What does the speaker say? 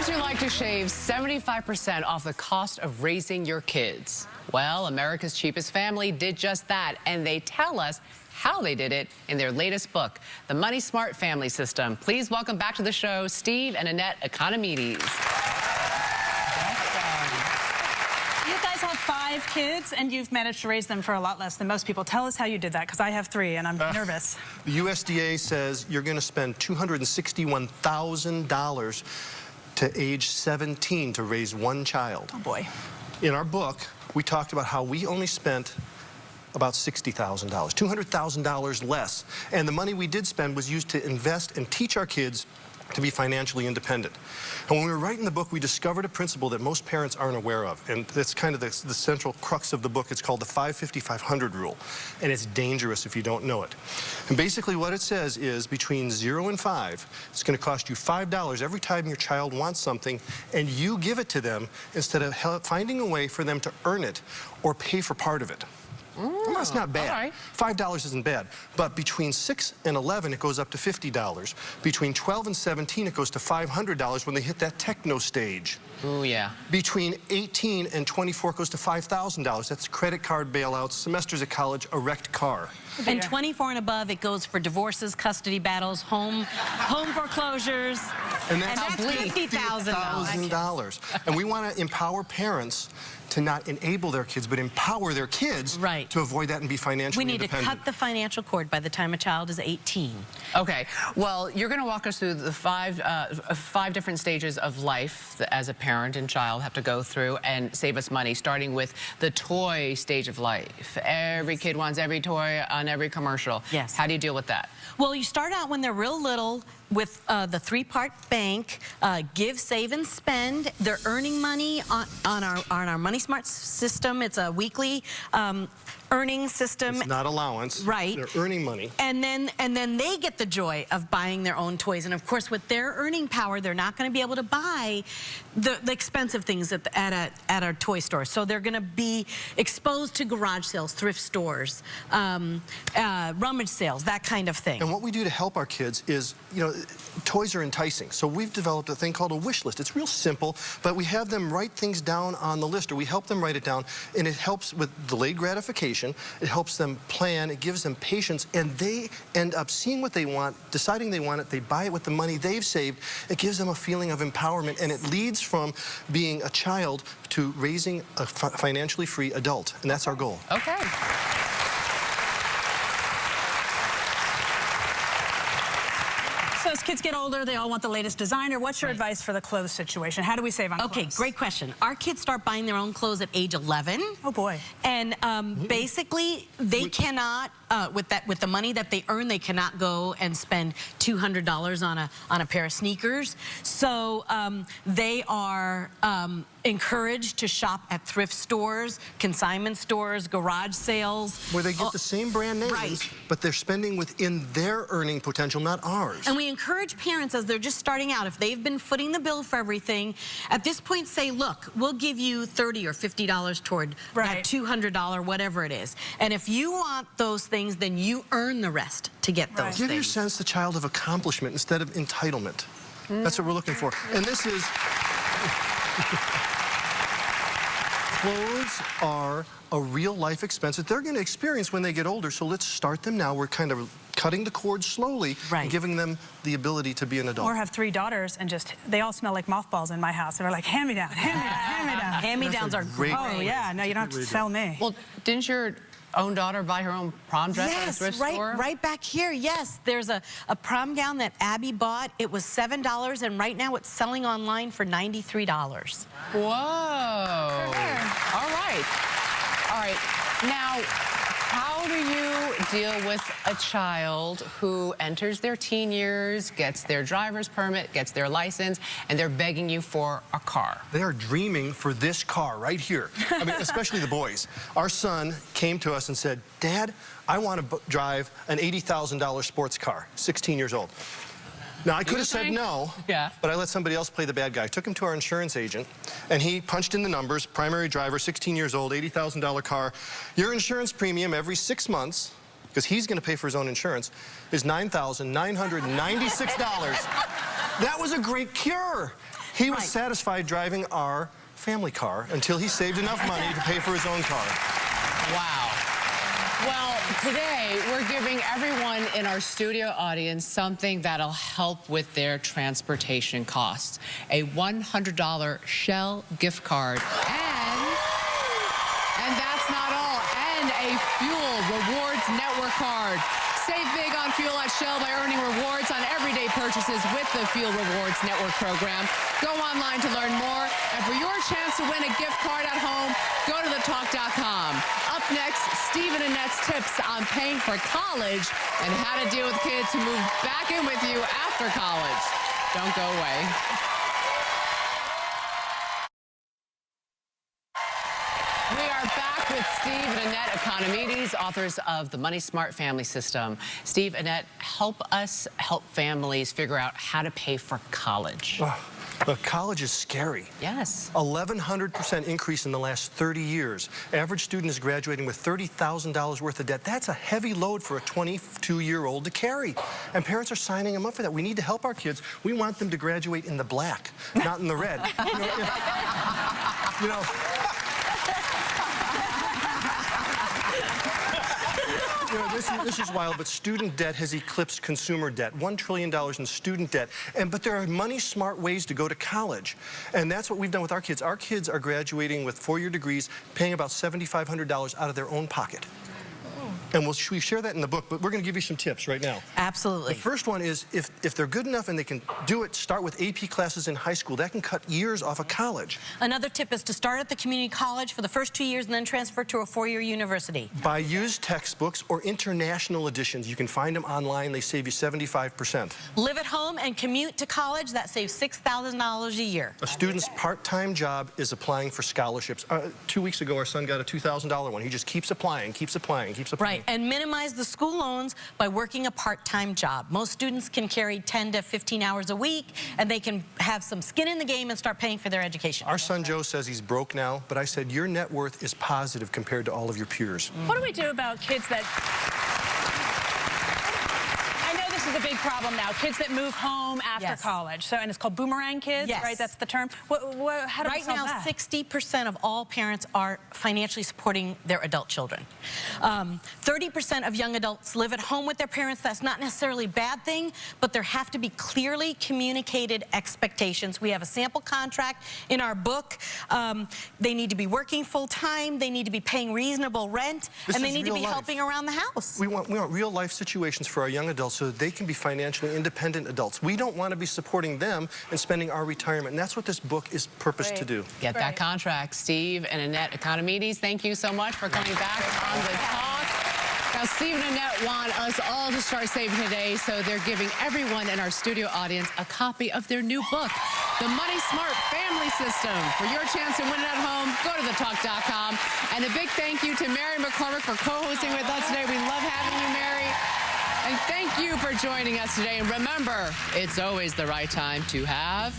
you like to shave 75% off the cost of raising your kids? Well, America's Cheapest Family did just that, and they tell us how they did it in their latest book, The MoneySmart Family System. Please welcome back to the show, Steve and Annette Economides. You guys have 5 kids, and you've managed to raise them for a lot less than most people. Tell us how you did that, because I have 3, and I'm nervous. The USDA says you're going to spend $261,000 to age 17 to raise 1 child. Oh, boy. In our book, we talked about how we only spent about $60,000, $200,000 less. And the money we did spend was used to invest and teach our kids to be financially independent. And when we were writing the book, we discovered a principle that most parents aren't aware of. And that's kind of the central crux of the book. It's called the 5-50-500 rule. And it's dangerous if you don't know it. And basically what it says is between 0 and 5, it's going to cost you $5 every time your child wants something, and you give it to them instead of finding a way for them to earn it or pay for part of it. Well, that's not bad. Right. $5 isn't bad. But between 6 and 11, it goes up to $50. Between 12 and 17, it goes to $500 when they hit that techno stage. Ooh, yeah. Between 18 and 24, it goes to $5,000. That's credit card bailouts, semesters at college, a wrecked car. And 24 and above, it goes for divorces, custody battles, home foreclosures. And that's $50,000. And we want to empower parents to not enable their kids, but empower their kids to avoid that and be financially independent. We need to cut the financial cord by the time a child is 18. Okay, well, you're going to walk us through the five different stages of life that as a parent and child have to go through and save us money, starting with the toy stage of life. Every kid wants every toy on every commercial. Yes. How do you deal with that? Well, you start out when they're real little with the 3-part bank, give, save, and spend. They're earning money on our MoneySmart system. It's a weekly earning system. It's not allowance. Right. They're earning money. And then they get the joy of buying their own toys. And of course, with their earning power, they're not going to be able to buy the expensive things at a toy store. So they're going to be exposed to garage sales, thrift stores, rummage sales, that kind of thing. And what we do to help our kids is, you know, toys are enticing. So we've developed a thing called a wish list. It's real simple, but we have them write things down on the list, or we help them write it down, and it helps with delayed gratification. It helps them plan. It gives them patience, and they end up seeing what they want, deciding they want it. They buy it with the money they've saved. It gives them a feeling of empowerment, and it leads from being a child to raising a financially free adult, and that's our goal. Okay. So as kids get older, they all want the latest designer. What's your advice for the clothes situation? How do we save on clothes? Okay, great question. Our kids start buying their own clothes at age 11. Oh, boy. And basically, they cannot, with the money that they earn, they cannot go and spend $200 on a pair of sneakers. So they are encouraged to shop at thrift stores, consignment stores, garage sales. Where they get the same brand names, but they're spending within their earning potential, not ours. And we encourage parents, as they're just starting out, if they've been footing the bill for everything, at this point say, look, we'll give you $30 or $50 toward that $200, whatever it is. And if you want those things, then you earn the rest to get those things. Give your sense the child of accomplishment instead of entitlement. That's what we're looking for. And this is... Clothes are a real-life expense that they're going to experience when they get older, so let's start them now. We're kind of cutting the cord slowly and giving them the ability to be an adult. Or have 3 daughters and just, they all smell like mothballs in my house. They're like, hand me down, hand me down, hand me down. Hand-me-downs are great. Oh, yeah, no, you don't have to tell me. Well, didn't your own daughter buy her own prom dress at a thrift store? Right back here, yes. There's a prom gown that Abby bought. It was $7, and right now it's selling online for $93. Whoa. All right. All right. Now, how do you deal with a child who enters their teen years, gets their driver's permit, gets their license, and they're begging you for a car? They are dreaming for this car right here. I mean, especially the boys. Our son came to us and said, Dad, I want to drive an $80,000 sports car, 16 years old. Now, I could have said no, but I let somebody else play the bad guy. I took him to our insurance agent, and he punched in the numbers. Primary driver, 16 years old, $80,000 car. Your insurance premium every 6 months, because he's going to pay for his own insurance, is $9,996. That was a great cure. He was satisfied driving our family car until he saved enough money to pay for his own car. Wow. Well, today we're giving everyone in our studio audience something that'll help with their transportation costs. A $100 Shell gift card. And that's not all. And a Fuel Rewards Network card. Save big on fuel at Shell by earning rewards on everyday purchases with the Fuel Rewards Network program. Go online to learn more. And for your chance to win a gift card at home, go to thetalk.com. Up next, Steve and Annette's tips on paying for college and how to deal with kids who move back in with you after college. Don't go away. We are back with Steve and Annette Economides, authors of the MoneySmart Family System. Steve, Annette, help us help families figure out how to pay for college. Look, college is scary. Yes. 1,100% increase in the last 30 years. Average student is graduating with $30,000 worth of debt. That's a heavy load for a 22-year-old to carry. And parents are signing them up for that. We need to help our kids. We want them to graduate in the black, not in the red. This is wild, but student debt has eclipsed consumer debt. $1 trillion in student debt. But there are money-smart ways to go to college. And that's what we've done with our kids. Our kids are graduating with 4-year degrees, paying about $7,500 out of their own pocket. And we share that in the book, but we're going to give you some tips right now. Absolutely. The first one is if they're good enough and they can do it, start with AP classes in high school. That can cut years off of college. Another tip is to start at the community college for the first 2 years and then transfer to a 4-year university. Buy used textbooks or international editions. You can find them online. They save you 75%. Live at home and commute to college. That saves $6,000 a year. A student's part-time job is applying for scholarships. 2 weeks ago, our son got a $2,000 one. He just keeps applying, keeps applying, keeps applying. Right, and minimize the school loans by working a part-time job. Most students can carry 10 to 15 hours a week, and they can have some skin in the game and start paying for their education. Our son Joe says he's broke now, but I said your net worth is positive compared to all of your peers. What do we do about kids that... I know this is a big problem now. Kids that move home after college. So, and it's called boomerang kids, right? That's the term. How do we solve that? Right now, 60% of all parents are financially supporting their adult children. 30% of young adults live at home with their parents. That's not necessarily a bad thing, but there have to be clearly communicated expectations. We have a sample contract in our book. They need to be working full-time. They need to be paying reasonable rent, and they need to be helping around the house. We want real-life situations for our young adults so that they can be financially independent adults. We don't want to be supporting them and spending our retirement, and that's what this book is purposed to do. Get that contract. Steve and Annette Economides, thank you so much for coming back on the talk. Now, Steve and Annette want us all to start saving today, so they're giving everyone in our studio audience a copy of their new book, The MoneySmart Family System. For your chance to win it at home, go to thetalk.com. And a big thank you to Mary McCormick for co-hosting with us today. We love having you, Mary. And thank you for joining us today. And remember, it's always the right time to have